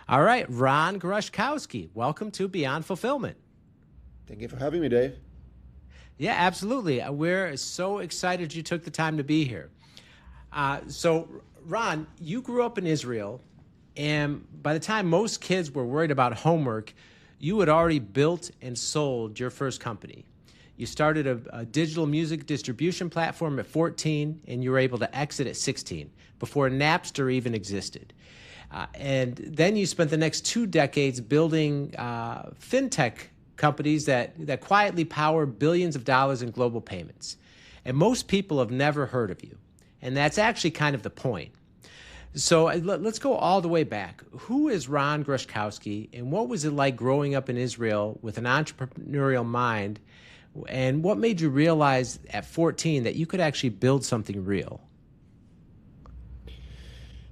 All right, Ran Grushkowsky, welcome to Beyond Fulfillment. Thank you for having me, Dave. Yeah, absolutely. We're so excited you took the time to be here. So, Ran, you grew up in Israel, and by the time most kids were worried about homework, you had already built and sold your first company. You started a digital music distribution platform at 14, and you were able to exit at 16, before Napster even existed. And then you spent the next 2 decades building Fintech companies that quietly power billions of dollars in global payments. And most people have never heard of you. And that's actually kind of the point. So let's go all the way back. Who is Ran Grushkowski, and what was it like growing up in Israel with an entrepreneurial mind? And what made you realize at 14 that you could actually build something real?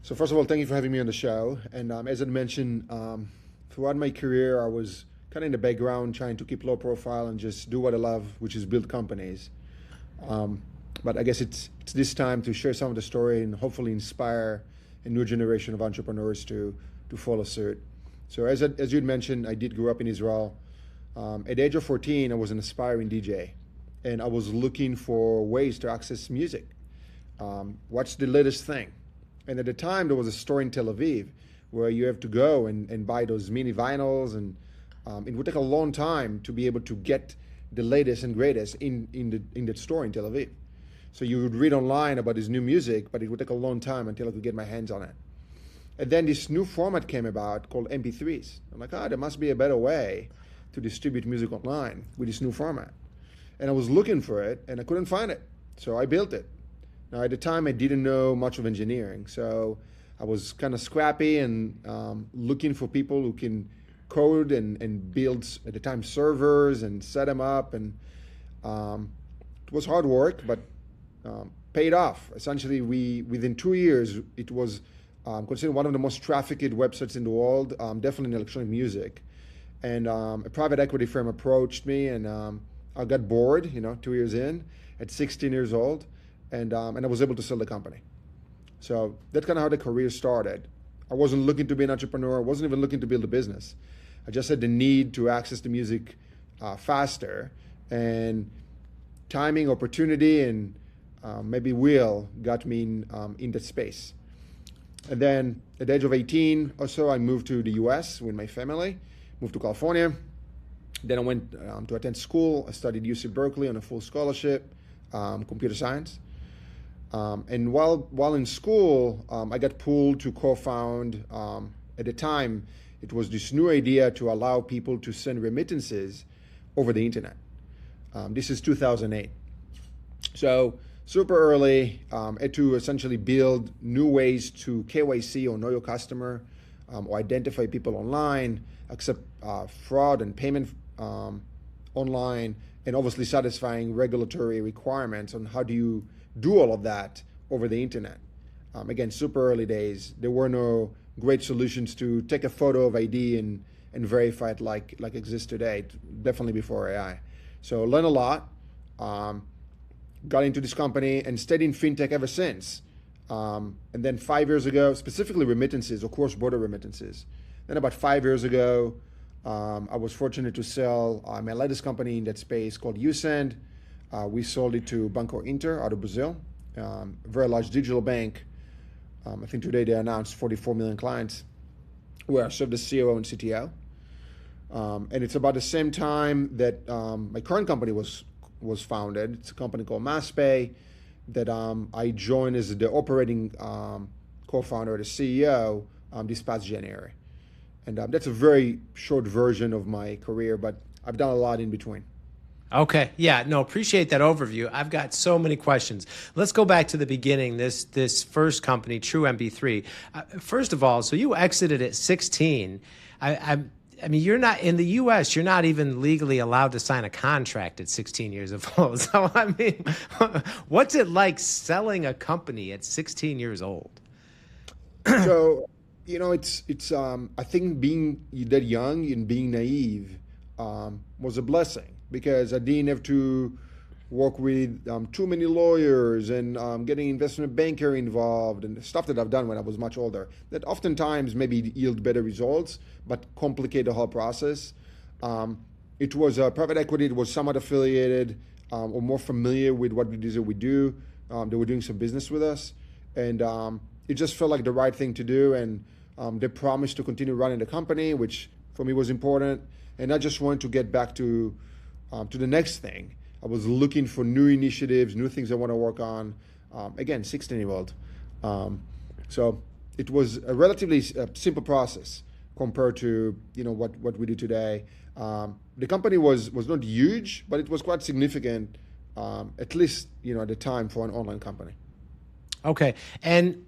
So first of all, thank you for having me on the show. And as I mentioned, throughout my career, I was kind of in the background trying to keep low profile and just do what I love, which is build companies. But I guess it's this time to share some of the story and hopefully inspire a new generation of entrepreneurs to follow suit. So as you'd mentioned, I did grow up in Israel. At the age of 14, I was an aspiring DJ, and I was looking for ways to access music. What's the latest thing? And at the time, there was a store in Tel Aviv where you have to go and buy those mini vinyls, and it would take a long time to be able to get the latest and greatest in that store in Tel Aviv. So you would read online about this new music, but it would take a long time until I could get my hands on it. And then this new format came about called MP3s. I'm like, there must be a better way to distribute music online with this new format. And I was looking for it, and I couldn't find it. So I built it. Now, at the time, I didn't know much of engineering. So I was kind of scrappy and looking for people who can code and build, at the time, servers and set them up. And it was hard work, but paid off. Essentially, within 2 years, it was considered one of the most trafficked websites in the world, definitely in electronic music. And a private equity firm approached me, and I got bored, 2 years in, at 16 years old, and I was able to sell the company. So that's kind of how the career started. I wasn't looking to be an entrepreneur. I wasn't even looking to build a business. I just had the need to access the music faster, and timing, opportunity, and maybe will got me in that space. And then at the age of 18 or so, I moved to the US with my family. Moved to California. Then I went to attend school. I studied UC Berkeley on a full scholarship, computer science. And while in school, I got pulled to co-found, at the time, it was this new idea to allow people to send remittances over the internet. This is 2008. So super early, had to essentially build new ways to KYC or know your customer, or identify people online, accept fraud and payment online, and obviously satisfying regulatory requirements on how do you do all of that over the internet. Again, super early days. There were no great solutions to take a photo of ID and verify it like exists today, definitely before AI. So learned a lot, got into this company and stayed in fintech ever since. And then 5 years ago, specifically remittances or cross-border remittances. Then about 5 years ago, I was fortunate to sell my latest company in that space called Usend. We sold it to Banco Inter out of Brazil, a very large digital bank. I think today they announced 44 million clients, where I served as COO and CTO. And it's about the same time that my current company was founded. It's a company called MassPay that I joined as the operating co-founder, the CEO, this past January. And that's a very short version of my career, but I've done a lot in between. Okay. Yeah, no, appreciate that overview. I've got so many questions. Let's go back to the beginning, this first company, True MB3. First of all, so you exited at 16. I mean, you're not, in the US, you're not even legally allowed to sign a contract at 16 years of old. So, I mean, what's it like selling a company at 16 years old? So, it's I think being that young and being naive was a blessing, because I didn't have to work with too many lawyers and getting investment banker involved and stuff that I've done when I was much older that oftentimes maybe yield better results but complicate the whole process. It was private equity. It was somewhat affiliated or more familiar with what it is that we do. They were doing some business with us, and it just felt like the right thing to do. And they promised to continue running the company, which for me was important. And I just wanted to get back to the next thing. I was looking for new initiatives, new things I want to work on. Again, 16-year-old. So it was a relatively simple process compared to what we do today. The company was not huge, but it was quite significant, at least at the time for an online company. Okay, and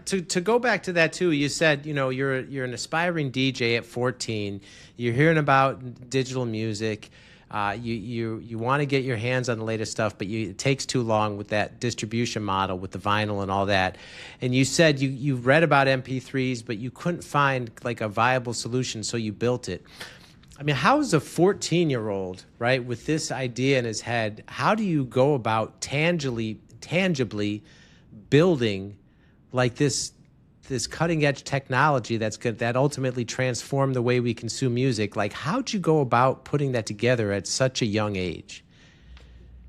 to go back to that too, you said you're an aspiring DJ at 14. You're hearing about digital music. You want to get your hands on the latest stuff, but it takes too long with that distribution model with the vinyl and all that. And you said you read about MP3s, but you couldn't find like a viable solution, so you built it. I mean, how is a 14-year-old, right, with this idea in his head, how do you go about tangibly building like this cutting edge technology that ultimately transform the way we consume music? Like, how'd you go about putting that together at such a young age?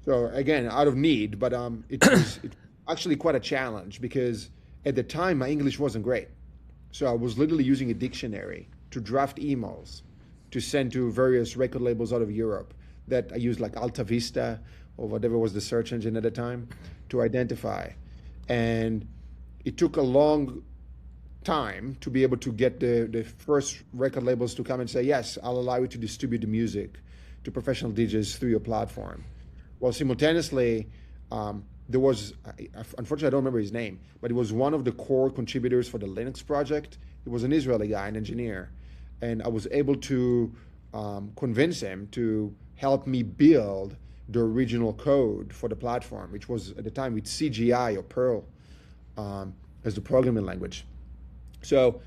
So again, out of need, but it was actually quite a challenge because at the time my English wasn't great. So I was literally using a dictionary to draft emails to send to various record labels out of Europe that I used, like Alta Vista or whatever was the search engine at the time, to identify. And it took a long time to be able to get the first record labels to come and say, yes, I'll allow you to distribute the music to professional DJs through your platform. Well, simultaneously, there was, unfortunately I don't remember his name, but he was one of the core contributors for the Linux project. He was an Israeli guy, an engineer. And I was able to convince him to help me build the original code for the platform, which was at the time with CGI or Perl as the programming language. So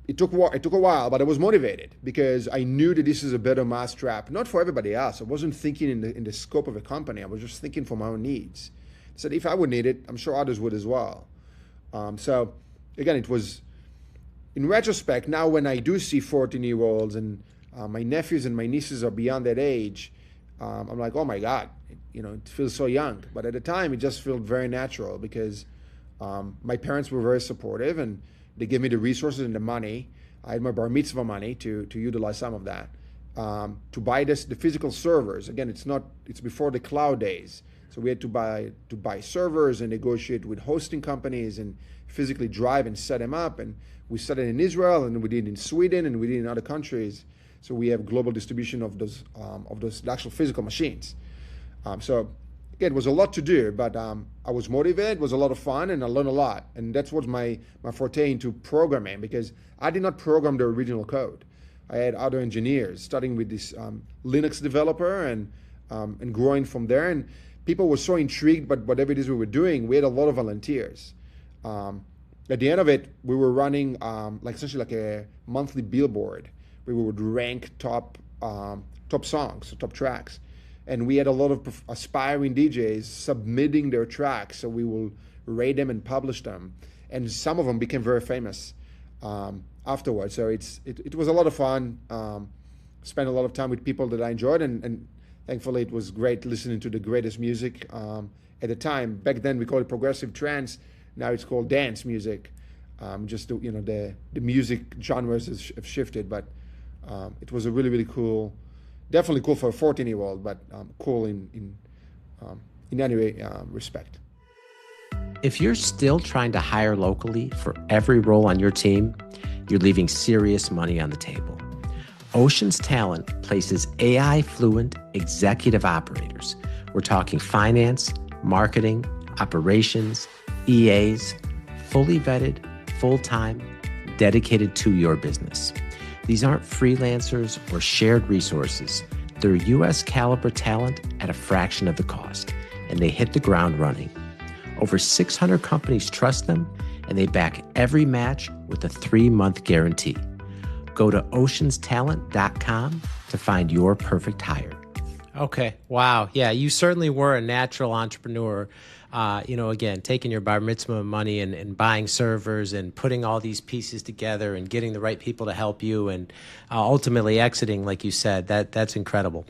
it took a while, but I was motivated because I knew that this is a better mousetrap, not for everybody else. I wasn't thinking in the scope of a company. I was just thinking for my own needs. I said if I would need it, I'm sure others would as well. So again, it was, in retrospect, now when I do see 14-year-olds and my nephews and my nieces are beyond that age, I'm like, oh my God, it feels so young. But at the time, it just felt very natural because my parents were very supportive and they gave me the resources and the money. I had my bar mitzvah money to utilize some of that, to buy the physical servers. Again, it's before the cloud days. So we had to buy servers and negotiate with hosting companies and physically drive and set them up. And we set it in Israel, and we did it in Sweden, and we did it in other countries. So we have global distribution of those actual physical machines. So again, it was a lot to do, but I was motivated. It was a lot of fun, and I learned a lot. And that's what my forte into programming, because I did not program the original code. I had other engineers, starting with this Linux developer and growing from there. And people were so intrigued by whatever it is we were doing. We had a lot of volunteers. At the end of it, we were running essentially like a monthly billboard. We would rank top songs, top tracks. And we had a lot of aspiring DJs submitting their tracks, so we will rate them and publish them. And some of them became very famous afterwards. So it was a lot of fun. Spent a lot of time with people that I enjoyed, and thankfully it was great listening to the greatest music at the time. Back then we called it progressive trance. Now it's called dance music. Just the music genres have shifted, but it was a really, really cool. Definitely cool for a 14-year-old, but cool in any respect. If you're still trying to hire locally for every role on your team, you're leaving serious money on the table. Ocean's Talent places AI-fluent executive operators. We're talking finance, marketing, operations, EAs, fully vetted, full-time, dedicated to your business. These aren't freelancers or shared resources. They're U.S. caliber talent at a fraction of the cost, and they hit the ground running. Over 600 companies trust them, and they back every match with a 3-month guarantee. Go to oceanstalent.com to find your perfect hire. Okay. Wow. Yeah, you certainly were a natural entrepreneur. Again, taking your bar mitzvah money and buying servers and putting all these pieces together and getting the right people to help you and ultimately exiting, like you said, that's incredible.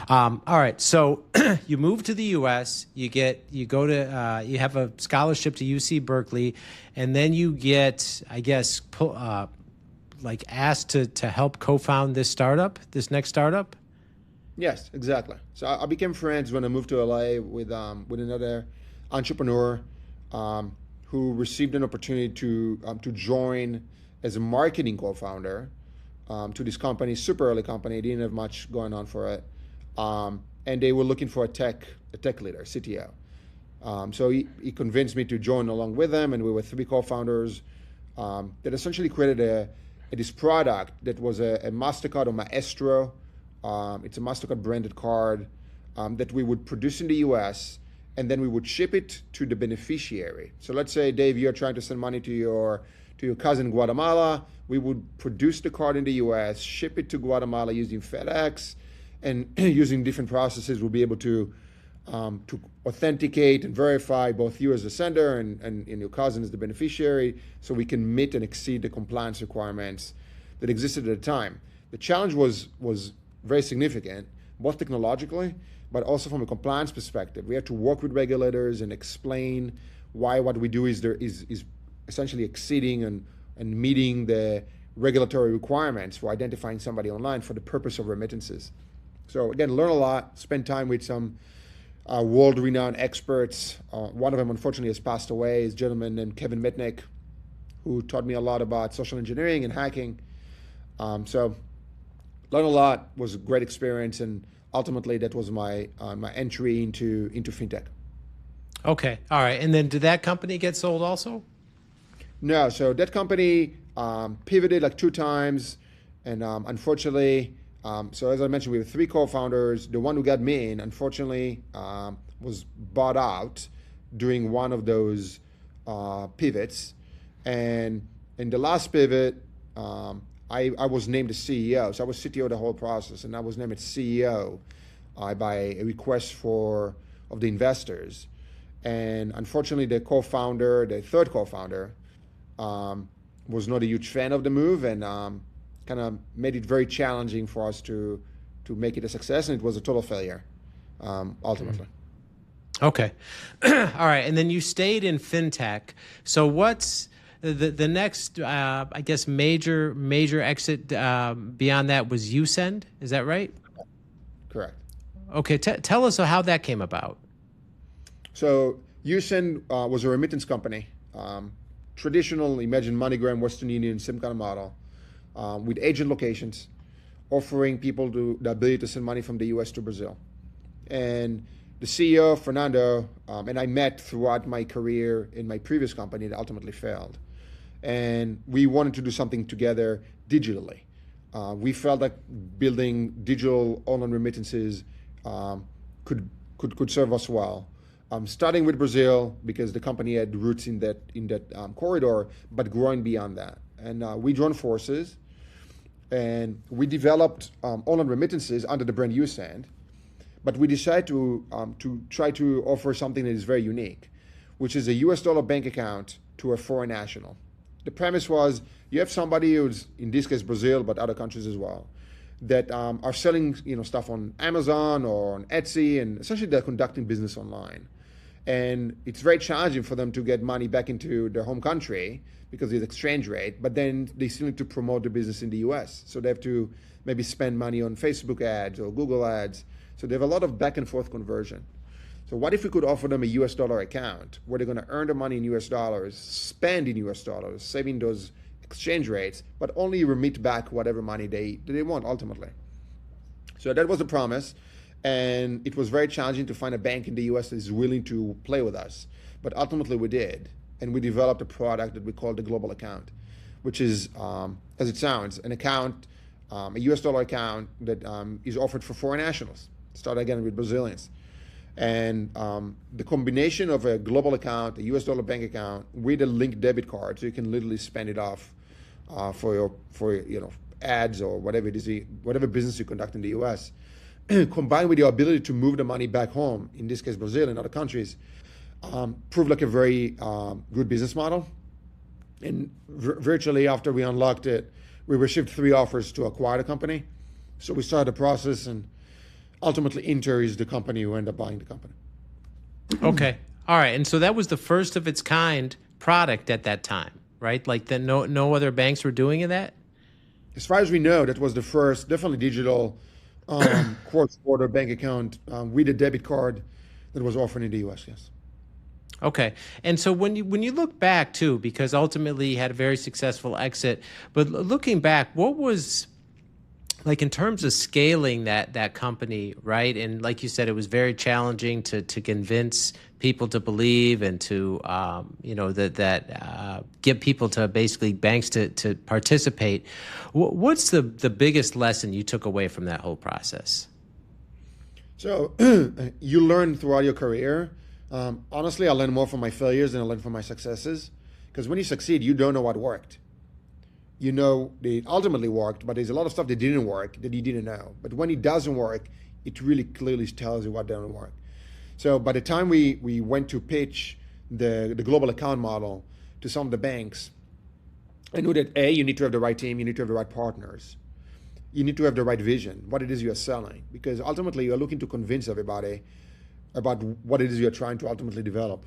All right. So you move to the U.S. You have a scholarship to UC Berkeley, and then you get, I guess, asked to help co-found this next startup. Yes, exactly. So I became friends when I moved to LA with another entrepreneur who received an opportunity to join as a marketing co-founder to this company, super early company. Didn't have much going on for it, and they were looking for a tech leader, CTO. So he convinced me to join along with them, and we were three co-founders that essentially created this product that was a MasterCard or Maestro. It's a MasterCard branded card that we would produce in the US, and then we would ship it to the beneficiary. So let's say, Dave, you're trying to send money to your cousin in Guatemala. We would produce the card in the US, ship it to Guatemala using FedEx, and using different processes, we'll be able to authenticate and verify both you as the sender and your cousin as the beneficiary, so we can meet and exceed the compliance requirements that existed at the time. The challenge was very significant, both technologically, but also from a compliance perspective. We had to work with regulators and explain why what we do is essentially exceeding and meeting the regulatory requirements for identifying somebody online for the purpose of remittances. So again, learn a lot, spend time with some world-renowned experts. One of them, unfortunately, has passed away, is a gentleman named Kevin Mitnick, who taught me a lot about social engineering and hacking. So learned a lot, was a great experience, and ultimately that was my entry into Fintech. Okay, all right. And then did that company get sold also? No, so that company pivoted like 2 times, and unfortunately, so as I mentioned, we have 3 co-founders. The one who got me in, unfortunately, was bought out during one of those pivots, and in the last pivot, I was named the CEO. So I was CTO the whole process, and I was named CEO by a request of the investors. And unfortunately, the third co-founder, was not a huge fan of the move, and kind of made it very challenging for us to make it a success, and it was a total failure, ultimately. Okay. All right. And then you stayed in Fintech. So what's the next, I guess, major exit beyond that was Usend? Is that right? Correct. Okay. Tell us how that came about. So Usend was a remittance company. Traditional, imagine MoneyGram, Western Union, same kind of model, with agent locations, offering people the ability to send money from the US to Brazil. And the CEO, Fernando, and I met throughout my career in my previous company that ultimately failed. And we wanted to do something together digitally. We felt like building digital online remittances could serve us well. Starting with Brazil, because the company had roots in that corridor, but growing beyond that. And we joined forces, and we developed online remittances under the brand Usend. But we decided to try to offer something that is very unique, which is a US dollar bank account to a foreign national. The premise was you have somebody who's, in this case, Brazil, but other countries as well, that are selling stuff on Amazon or on Etsy, and essentially they're conducting business online. And it's very challenging for them to get money back into their home country because of the exchange rate, but then they still need to promote the business in the US. So they have to maybe spend money on Facebook ads or Google ads. So they have a lot of back and forth conversion. So what if we could offer them a US dollar account where they're going to earn the money in US dollars, spend in US dollars, saving those exchange rates, but only remit back whatever money they want ultimately. So that was the promise. And it was very challenging to find a bank in the US that is willing to play with us. But ultimately we did. And we developed a product that we call the Global Account, which is, as it sounds, an account, a US dollar account that is offered for foreign nationals. Start again with Brazilians. And the combination of a global account, a US dollar bank account, with a linked debit card, so you can literally spend it off for your ads or whatever it is, whatever business you conduct in the US, combined with your ability to move the money back home, in this case Brazil and other countries, proved like a very good business model. And virtually after we unlocked it, we received 3 offers to acquire the company. So we started the process, and ultimately Inter is the company who ended up buying the company. Okay. All right. And so that was the first of its kind product at that time, right? Like that no other banks were doing that? As far as we know, that was the first, definitely digital cross-border bank account with a debit card that was offered in the US, yes. Okay. And so when you look back too, because ultimately you had a very successful exit, but looking back, what was like in terms of scaling that company, right? And like you said, it was very challenging to convince people to believe and to get people to basically banks to participate. What's the biggest lesson you took away from that whole process? So you learn throughout your career. Honestly, I learned more from my failures than I learned from my successes. Because when you succeed, you don't know what worked. You know it ultimately worked, but there's a lot of stuff that didn't work that you didn't know. But when it doesn't work, it really clearly tells you what didn't work. So by the time we went to pitch the global account model to some of the banks, I knew that A, you need to have the right team, you need to have the right partners. You need to have the right vision, what it is you're selling. Because ultimately you're looking to convince everybody about what it is you're trying to ultimately develop.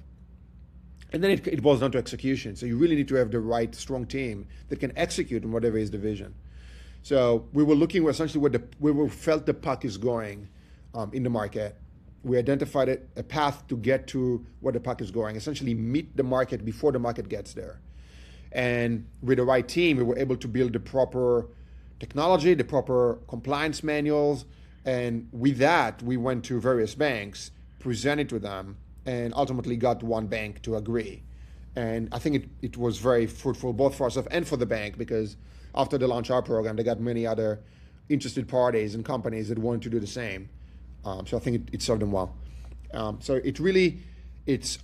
And then it boils down to execution. So you really need to have the right strong team that can execute on whatever is the vision. So we were looking essentially where we felt the puck is going in the market. We identified a path to get to where the puck is going, essentially meet the market before the market gets there. And with the right team, we were able to build the proper technology, the proper compliance manuals. And with that, we went to various banks, presented to them, and ultimately got one bank to agree. And I think it was very fruitful both for ourselves and for the bank, because after they launched our program, they got many other interested parties and companies that wanted to do the same. So I think it served them well. So it's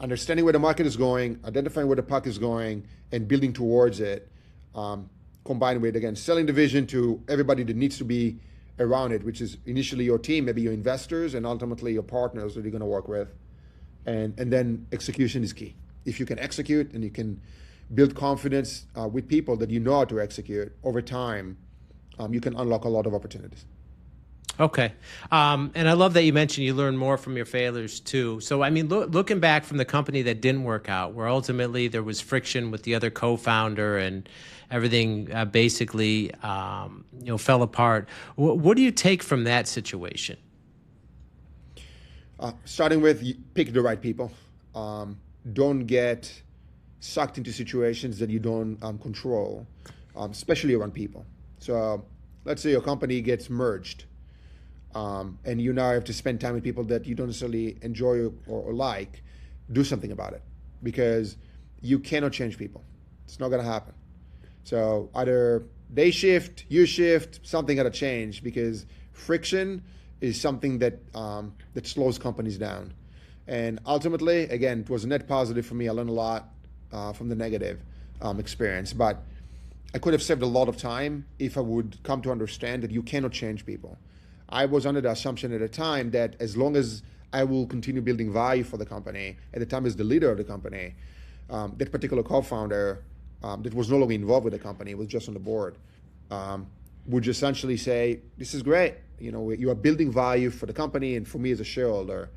understanding where the market is going, identifying where the puck is going, and building towards it, combined with, again, selling the vision to everybody that needs to be around it, which is initially your team, maybe your investors, and ultimately your partners that you're going to work with. And then execution is key. If you can execute and you can build confidence with people that you know how to execute over time, you can unlock a lot of opportunities. Okay. And I love that you mentioned you learn more from your failures too. So, I mean, looking back from the company that didn't work out, where ultimately there was friction with the other co-founder and everything basically fell apart. What do you take from that situation? Starting with, pick the right people. Don't get sucked into situations that you don't control, especially around people. So let's say your company gets merged, and you now have to spend time with people that you don't necessarily enjoy or like. Do something about it, because you cannot change people. It's not going to happen. So either they shift, you shift, something got to change, because friction is something that that slows companies down. And ultimately, again, it was a net positive for me. I learned a lot from the negative experience, but I could have saved a lot of time if I would come to understand that you cannot change people. I was under the assumption at the time that as long as I will continue building value for the company, at the time as the leader of the company, that particular co-founder that was no longer involved with the company, was just on the board, would essentially say, this is great, you are building value for the company and for me as a shareholder.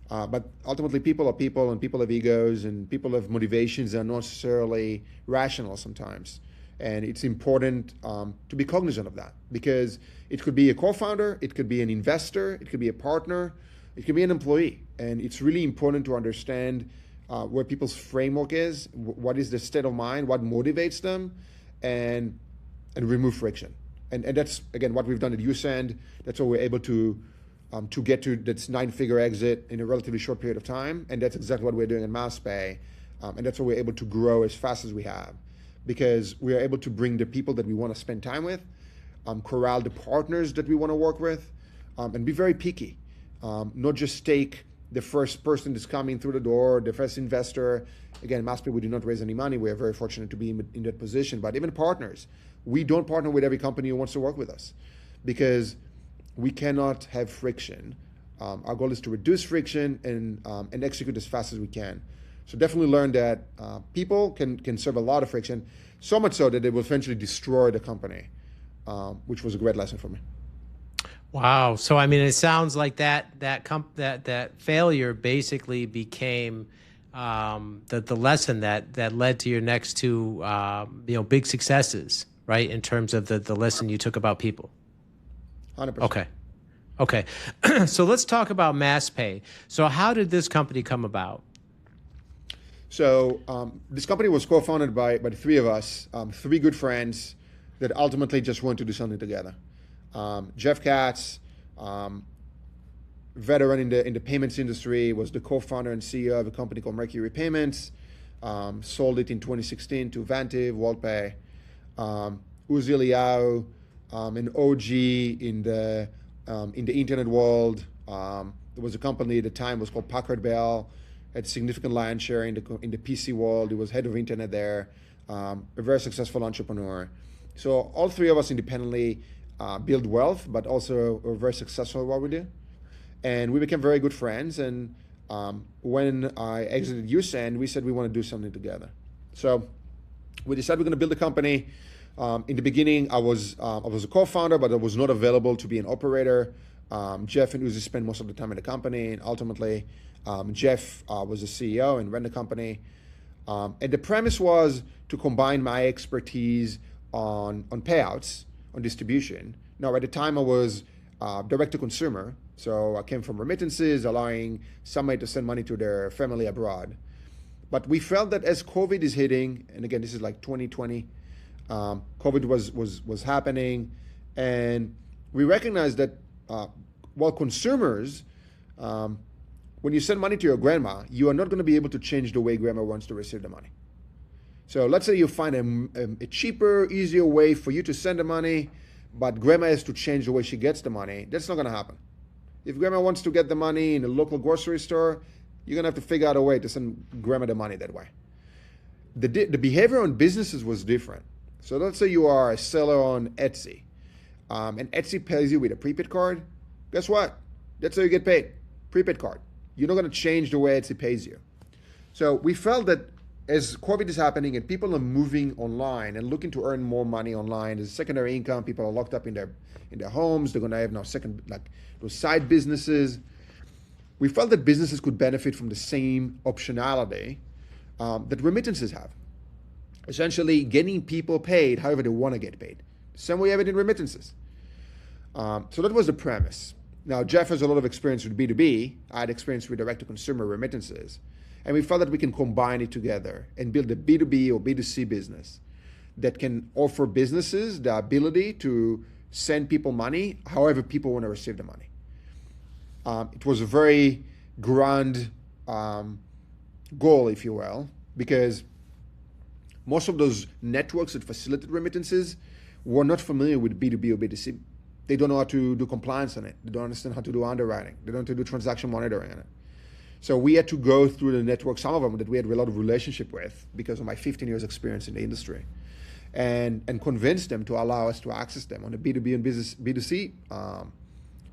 But ultimately, people are people, and people have egos, and people have motivations that are not necessarily rational sometimes. And it's important to be cognizant of that, because it could be a co-founder, it could be an investor, it could be a partner, it could be an employee. And it's really important to understand where people's framework is, what is their state of mind, what motivates them, and remove friction. And that's, again, what we've done at USend. That's what we're able to get to that 9-figure exit in a relatively short period of time. And that's exactly what we're doing in MassPay. And that's what we're able to grow as fast as we have, because we are able to bring the people that we want to spend time with, corral the partners that we want to work with, and be very picky. Not just take the first person that's coming through the door, the first investor. Again, MassPay, we do not raise any money. We are very fortunate to be in that position. But even partners, we don't partner with every company who wants to work with us, because we cannot have friction. Our goal is to reduce friction and execute as fast as we can. So definitely learn that people can serve a lot of friction, so much so that they will eventually destroy the company, which was a great lesson for me. Wow. So I mean, it sounds like that failure basically became the lesson that led to your next two big successes, right? In terms of the lesson you took about people. 100%. Okay. So let's talk about MassPay. So how did this company come about? So this company was co-founded by the three of us, three good friends that ultimately just wanted to do something together. Jeff Katz, veteran in the payments industry, was the co-founder and CEO of a company called Mercury Payments. Sold it in 2016 to Vantiv, WorldPay. Uzi Liao, an OG in the internet world. There was a company at the time was called Packard Bell, had significant lion's share in the PC world. He was head of internet there. A very successful entrepreneur. So all three of us independently build wealth, but also are very successful at what we do. And we became very good friends. And when I exited USAN, we said we want to do something together. So we decided we're going to build a company. In the beginning, I was a co-founder, but I was not available to be an operator. Jeff and Uzi spent most of the time in the company, and ultimately, Jeff was the CEO and ran the company. And the premise was to combine my expertise on payouts, on distribution. Now, at the time, I was direct to consumer, so I came from remittances, allowing somebody to send money to their family abroad. But we felt that as COVID is hitting, and again, this is like 2020. COVID was happening, and we recognized that while consumers, when you send money to your grandma, you are not going to be able to change the way grandma wants to receive the money. So let's say you find a cheaper, easier way for you to send the money, but grandma has to change the way she gets the money. That's not going to happen. If grandma wants to get the money in a local grocery store, you're going to have to figure out a way to send grandma the money that way. The behavior on businesses was different. So let's say you are a seller on Etsy, and Etsy pays you with a prepaid card. Guess what? That's how you get paid, prepaid card. You're not going to change the way Etsy pays you. So we felt that as COVID is happening and people are moving online and looking to earn more money online as secondary income, people are locked up in their homes. They're going to have now those side businesses. We felt that businesses could benefit from the same optionality that remittances have. Essentially, getting people paid however they want to get paid. Same way you have it in remittances. So that was the premise. Now, Jeff has a lot of experience with B2B. I had experience with direct-to-consumer remittances. And we felt that we can combine it together and build a B2B or B2C business that can offer businesses the ability to send people money however people want to receive the money. It was a very grand goal, if you will, because most of those networks that facilitate remittances were not familiar with B2B or B2C. They don't know how to do compliance on it. They don't understand how to do underwriting. They don't know how to do transaction monitoring on it. So we had to go through the network, some of them that we had a lot of relationship with because of my 15 years experience in the industry, and convince them to allow us to access them on a B2B and B2C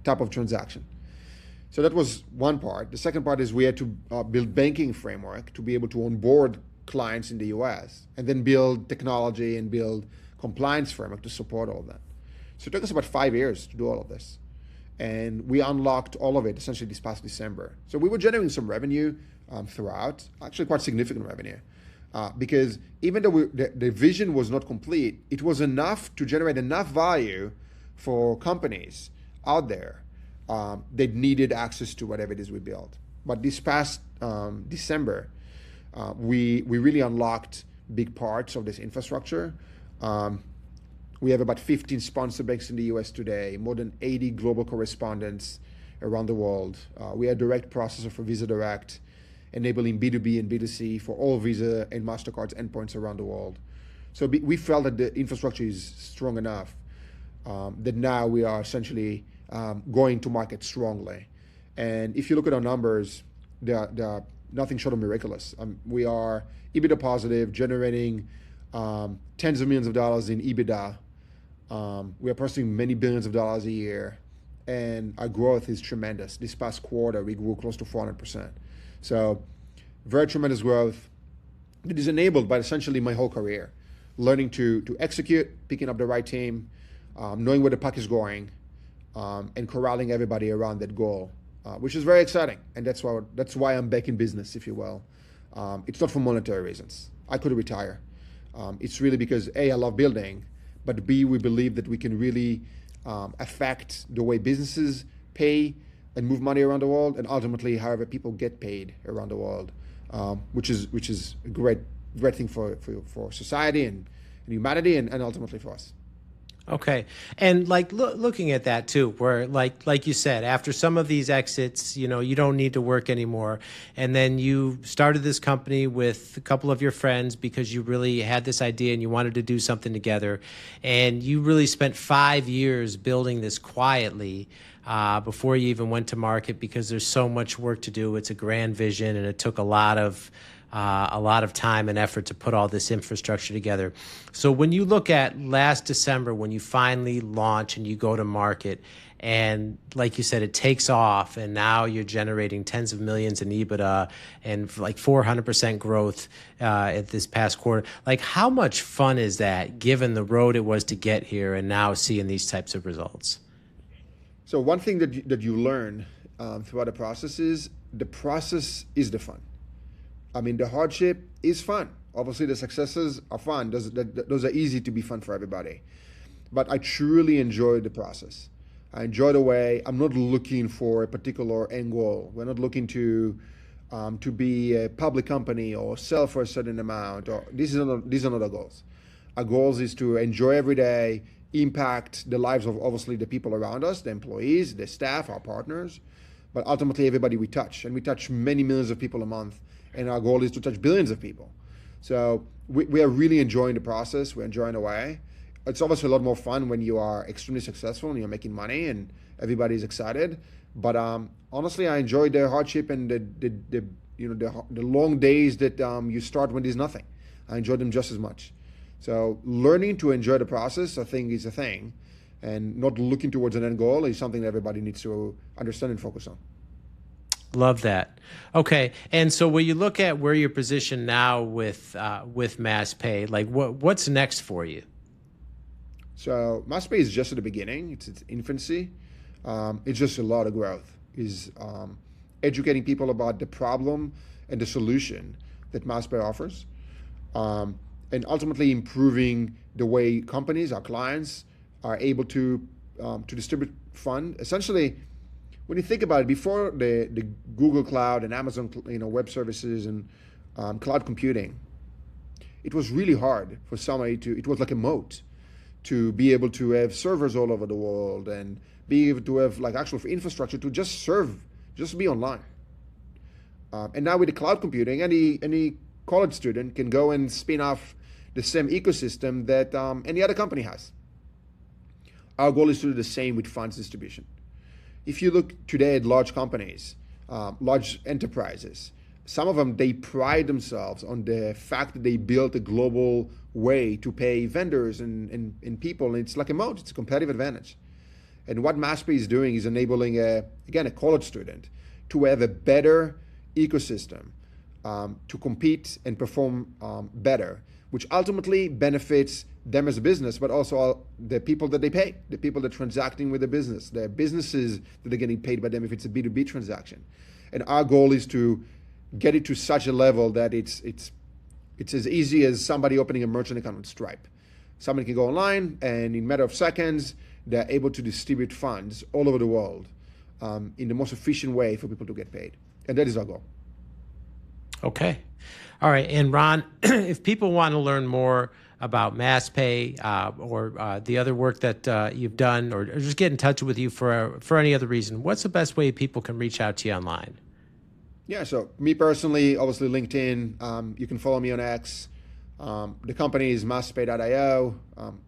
type of transaction. So that was one part. The second part is we had to build banking framework to be able to onboard clients in the US, and then build technology and build compliance framework to support all that. So it took us about 5 years to do all of this. And we unlocked all of it essentially this past December. So we were generating some revenue throughout, actually quite significant revenue, because even though the vision was not complete, it was enough to generate enough value for companies out there that needed access to whatever it is we built. But this past December, we really unlocked big parts of this infrastructure. We have about 15 sponsor banks in the US today, more than 80 global correspondents around the world. We are a direct processor for Visa Direct, enabling B2B and B2C for all Visa and MasterCard's endpoints around the world. So we felt that the infrastructure is strong enough that now we are essentially going to market strongly. And if you look at our numbers, they are nothing short of miraculous. We are EBITDA positive, generating tens of millions of dollars in EBITDA. We are processing many billions of dollars a year, and our growth is tremendous. This past quarter, we grew close to 400%. So very tremendous growth that is enabled by essentially my whole career. Learning to execute, picking up the right team, knowing where the puck is going, and corralling everybody around that goal, which is very exciting. And that's why I'm back in business, if you will. It's not for monetary reasons. I could retire. It's really because A, I love building, but B, we believe that we can really affect the way businesses pay and move money around the world, and ultimately, however people get paid around the world, which is a great thing for society and humanity, and ultimately for us. Okay. And like looking at that too, where like you said, after some of these exits, you don't need to work anymore. And then you started this company with a couple of your friends because you really had this idea and you wanted to do something together. And you really spent 5 years building this quietly before you even went to market, because there's so much work to do. It's a grand vision, and it took a lot of time and effort to put all this infrastructure together. So when you look at last December, when you finally launch and you go to market, and like you said, it takes off, and now you're generating tens of millions in EBITDA and like 400% growth at this past quarter. Like, how much fun is that, given the road it was to get here and now seeing these types of results? So one thing that you learn throughout the process is the fun. I mean, the hardship is fun. Obviously, the successes are fun. Those are easy to be fun for everybody. But I truly enjoy the process. I enjoy the way I'm not looking for a particular end goal. We're not looking to be a public company or sell for a certain amount. Or these are not our goals. Our goals is to enjoy every day, impact the lives of obviously the people around us, the employees, the staff, our partners, but ultimately everybody we touch. And we touch many millions of people a month. And our goal is to touch billions of people. So we are really enjoying the process. We're enjoying the way. It's obviously a lot more fun when you are extremely successful and you're making money and everybody's excited. But honestly, I enjoy the hardship and the long days that you start when there's nothing. I enjoy them just as much. So learning to enjoy the process, I think, is a thing, and not looking towards an end goal is something that everybody needs to understand and focus on. Love that. Okay, and so when you look at where you're positioned now with MassPay, like what's next for you? So MassPay is just at the beginning. It's its infancy. It's just a lot of growth. Is educating people about the problem and the solution that MassPay offers, and ultimately improving the way companies, our clients, are able to distribute fund. Essentially, when you think about it, before the Google Cloud and Amazon web services and cloud computing, it was really hard for somebody it was like a moat to be able to have servers all over the world and be able to have like actual infrastructure to just be online. And now with the cloud computing, any college student can go and spin off the same ecosystem that any other company has. Our goal is to do the same with funds distribution. If you look today at large companies, large enterprises, some of them, they pride themselves on the fact that they built a global way to pay vendors and people. And it's like a moat, it's a competitive advantage. And what MassPay is doing is enabling, a college student to have a better ecosystem to compete and perform better, which ultimately benefits them as a business, but also the people that they pay, the people that are transacting with the business, the businesses that are getting paid by them if it's a B2B transaction. And our goal is to get it to such a level that it's as easy as somebody opening a merchant account on Stripe. Somebody can go online and in a matter of seconds, they're able to distribute funds all over the world in the most efficient way for people to get paid. And that is our goal. Okay. All right. And Ron, if people want to learn more about MassPay or the other work that you've done, or just get in touch with you for any other reason, what's the best way people can reach out to you online? Yeah, so me personally, obviously LinkedIn. You can follow me on X. The company is masspay.io.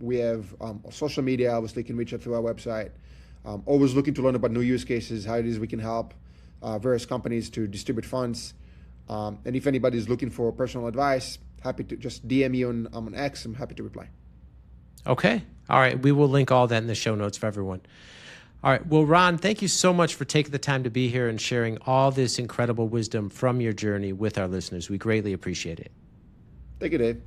We have social media, obviously, can reach out through our website. Always looking to learn about new use cases, how it is we can help various companies to distribute funds. And if anybody's looking for personal advice, happy to just DM me on X. I'm happy to reply. Okay. All right. We will link all that in the show notes for everyone. All right. Well, Ron, thank you so much for taking the time to be here and sharing all this incredible wisdom from your journey with our listeners. We greatly appreciate it. Thank you, Dave.